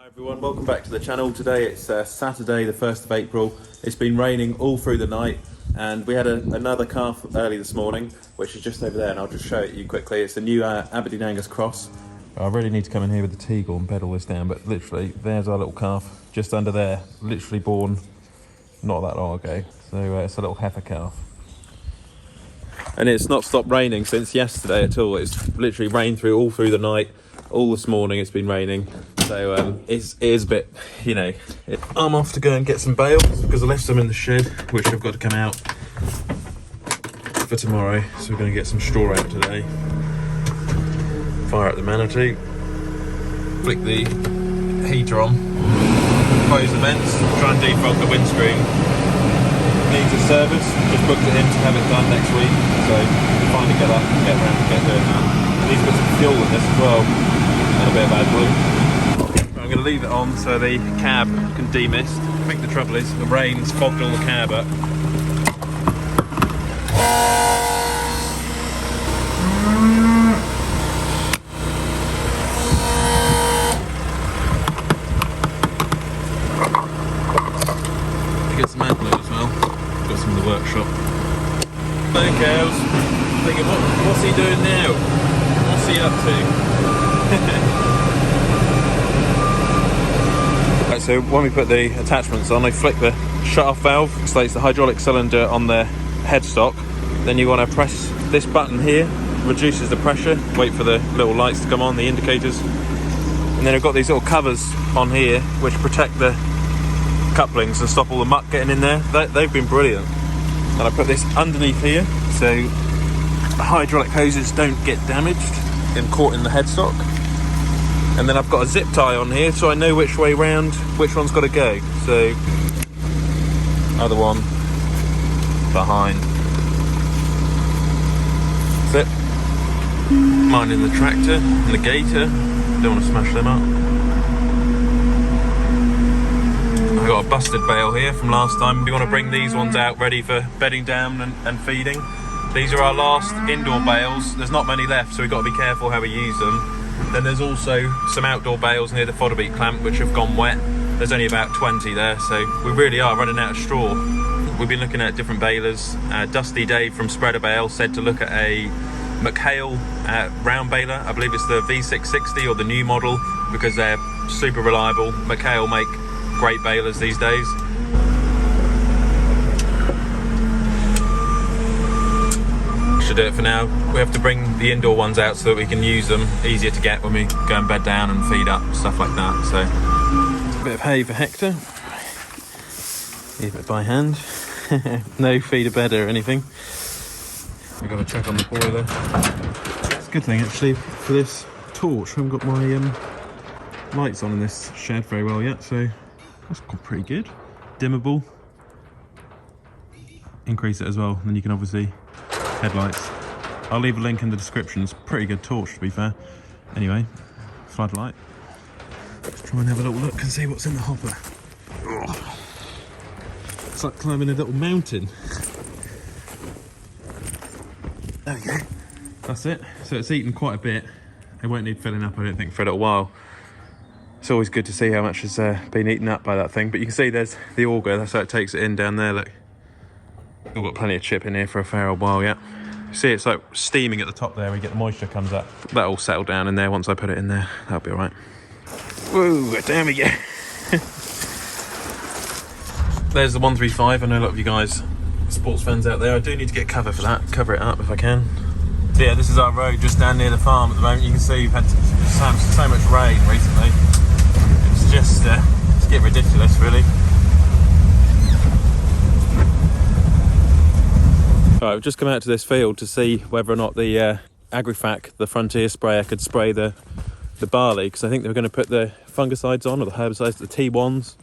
Everyone, welcome back to the channel. Today it's Saturday the 1st of April. It's been raining all through the night and we had another calf early this morning, which is just over there, and I'll just show it you quickly. It's a new Aberdeen Angus cross. I really need to come in here with the Teagle and bed all this down, but literally there's our little calf just under there, literally born not that long ago. So it's a little heifer calf. And it's not stopped raining since yesterday at all. It's literally rained all through the night. All this morning it's been raining. So it is a bit, you know. I'm off to go and get some bales because I left some in the shed, which I've got to come out for tomorrow. So we're going to get some straw out today. Fire up the manatee. Flick the heater on. Close the vents. Try and defog the windscreen. Needs a service. Just booked it in to have it done next week. So finally get around to doing that. I need to put some fuel in this as well. And a bit of AdBlue. I'm going to leave it on so the cab can demist. I think the trouble is the rain's fogged all the cab up. Get some AdBlue as well. Got some in the workshop. Hello, Calves. Thinking, what's he doing now? What's he up to? Right, so when we put the attachments on, they flick the shut-off valve, so it's the hydraulic cylinder on the headstock. Then you want to press this button here, reduces the pressure, wait for the little lights to come on, the indicators. And then I've got these little covers on here which protect the couplings and stop all the muck getting in there. They've been brilliant. And I put this underneath here so the hydraulic hoses don't get damaged and caught in the headstock. And then I've got a zip tie on here so I know which way round, which one's got to go. So, other one behind. Zip. Mine in the tractor and the gator. Don't want to smash them up. I've got a busted bale here from last time. We want to bring these ones out ready for bedding down and feeding. These are our last indoor bales. There's not many left, so we've got to be careful how we use them. Then there's also some outdoor bales near the fodder beat clamp which have gone wet. There's only about 20 there, so we really are running out of straw. We've been looking at different balers. Dusty Dave from Spreader Bale said to look at a McHale round baler. I believe it's the V660 or the new model because they're super reliable. McHale make great balers these days. Should do it for now. We have to bring the indoor ones out so that we can use them. Easier to get when we go and bed down and feed up, stuff like that. So a bit of hay for Hector. Leave it by hand. No feeder bed or anything. We've got to check on the boiler. It's a good thing actually for this torch. I haven't got my lights on in this shed very well yet, so that's pretty good. Dimmable. Increase it as well, and then you can obviously headlights. I'll leave a link in the description. It's a pretty good torch to be fair. Anyway, floodlight. Let's try and have a little look and see what's in the hopper. Oh. It's like climbing a little mountain. There we go. That's it. So it's eaten quite a bit. It won't need filling up, I don't think, for a little while. It's always good to see how much has been eaten up by that thing. But you can see there's the auger. That's how it takes it in down there. Look. We've got plenty of chip in here for a fair old while yet. You see it's like steaming at the top there, we get the moisture comes up. That'll settle down in there once I put it in there. That'll be alright. Whoa, down we go. There's the 135. I know a lot of you guys sports fans out there. I do need to get cover for that, cover it up if I can. So yeah, this is our road just down near the farm at the moment. You can see we've had so much rain recently. It's just getting ridiculous really. Alright, we've just come out to this field to see whether or not the Agrifac, the Frontier sprayer, could spray the barley, because I think they were going to put the fungicides on, or the herbicides, the T1s,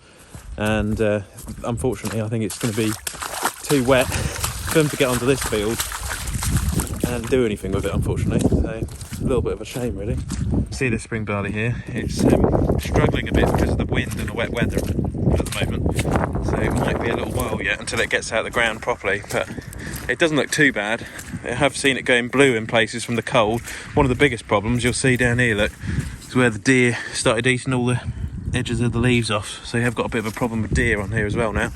and unfortunately I think it's going to be too wet for them to get onto this field and do anything with it, unfortunately. So a little bit of a shame really. See this spring barley here, it's struggling a bit because of the wind and the wet weather at the moment, so it might be a little while yet until it gets out of the ground properly, but it doesn't look too bad. I have seen it going blue in places from the cold. One of the biggest problems you'll see down here, look, is where the deer started eating all the edges of the leaves off. So you have got a bit of a problem with deer on here as well now.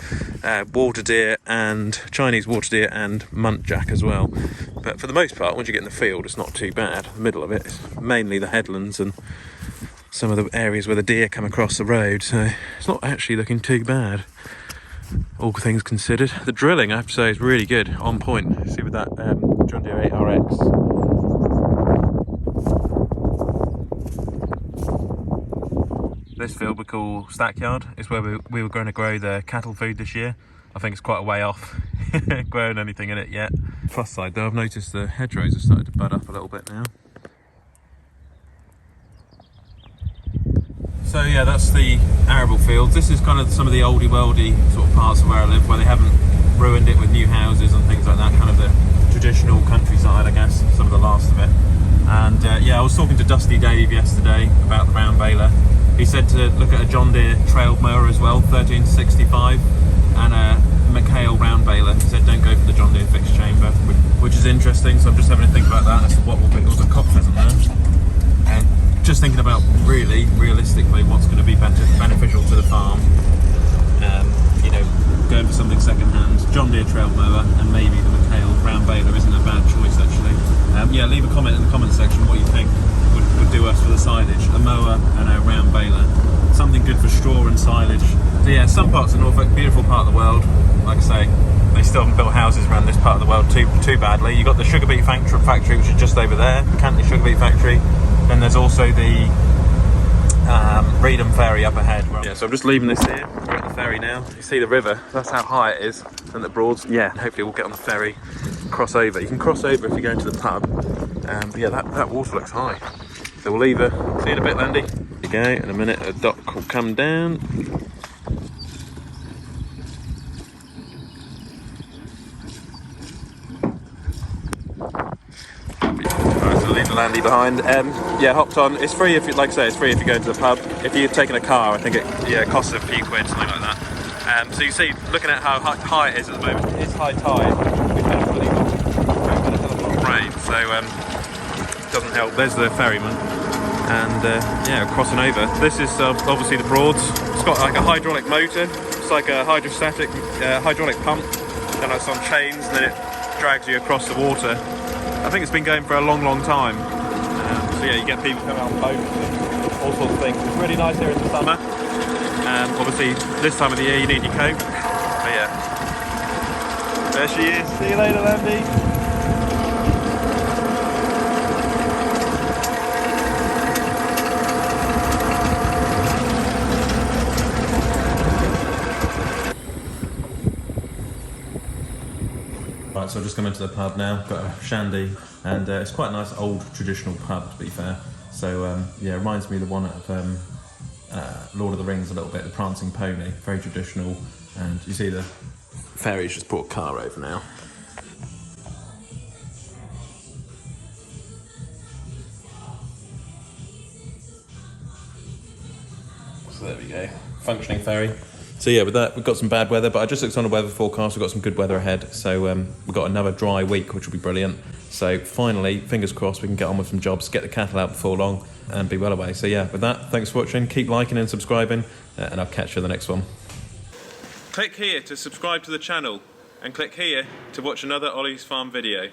Water deer and Chinese water deer and muntjac as well. But for the most part, once you get in the field, it's not too bad. The middle of it is mainly the headlands and some of the areas where the deer come across the road. So it's not actually looking too bad, all things considered. The drilling, I have to say, is really good, on point. See with that John Deere 8RX. This field we call Stackyard. It's where we were going to grow the cattle food this year. I think it's quite a way off growing anything in it yet. Plus side though, I've noticed the hedgerows have started to bud up a little bit now. So yeah, that's the arable fields. This is kind of some of the oldie worldy sort of parts of where I live, where they haven't ruined it with new houses and things like that. Kind of the traditional countryside, I guess, some of the last of it. And yeah, I was talking to Dusty Dave yesterday about the round baler. He said to look at a John Deere trail mower as well, 1365, and a McHale round baler. He said don't go for the John Deere fixed chamber, which is interesting. So I'm just having to think about that as to what will be. Also, cock pheasant there. And just thinking about realistically what's going to be beneficial to the farm. You know, going for something second hand. John Deere trail mower and maybe the McHale round baler isn't a bad choice actually. Yeah, leave a comment in the comment section what you think would do us for the silage. A mower and a round baler. Something good for straw and silage. So yeah, some parts of Norfolk, beautiful part of the world. Like I say, they still haven't built houses around this part of the world too badly. You've got the sugar beet factory, which is just over there, Cantley sugar beet factory. Then there's also the Reedham ferry up ahead. Yeah, so I'm just leaving this here. We're at the ferry now. You see the river, that's how high it is. And the Broads, yeah, hopefully we'll get on the ferry, cross over. You can cross over if you go into the pub. But yeah, that water looks high. So we'll leave her. See you in a bit, Landy. There you go, in a minute a dock will come down. Alright, so leave the Landy behind. Yeah, hopped on. It's free if you, like I say, it's free if you go into the pub. If you're taking a car, I think it costs a few quid, something like that. So you see, looking at how high it is at the moment, it's high tide. We've had a really lot of rain, so it doesn't help. There's the ferryman. And yeah, crossing over. This is obviously the Broads. It's got like a hydraulic motor. It's like a hydrostatic hydraulic pump. Then it's on chains, and then it drags you across the water. I think it's been going for a long time. So yeah, you get people coming on boats and all sorts of things. It's really nice here in the summer. Obviously, this time of the year you need your coat. But yeah, there she is. See you later, Landy. Right, so I've just come into the pub now, got a shandy, and it's quite a nice old traditional pub to be fair. So yeah, it reminds me of the one of Lord of the Rings a little bit, the Prancing Pony, very traditional. And you see the ferry's just brought a car over now. So there we go, functioning ferry. So yeah, with that, we've got some bad weather, but I just looked on the weather forecast, we've got some good weather ahead. So we've got another dry week, which will be brilliant. So finally, fingers crossed, we can get on with some jobs, get the cattle out before long, and be well away. So yeah, with that, thanks for watching, keep liking and subscribing, and I'll catch you in the next one. Click here to subscribe to the channel, and click here to watch another Olly's Farm video.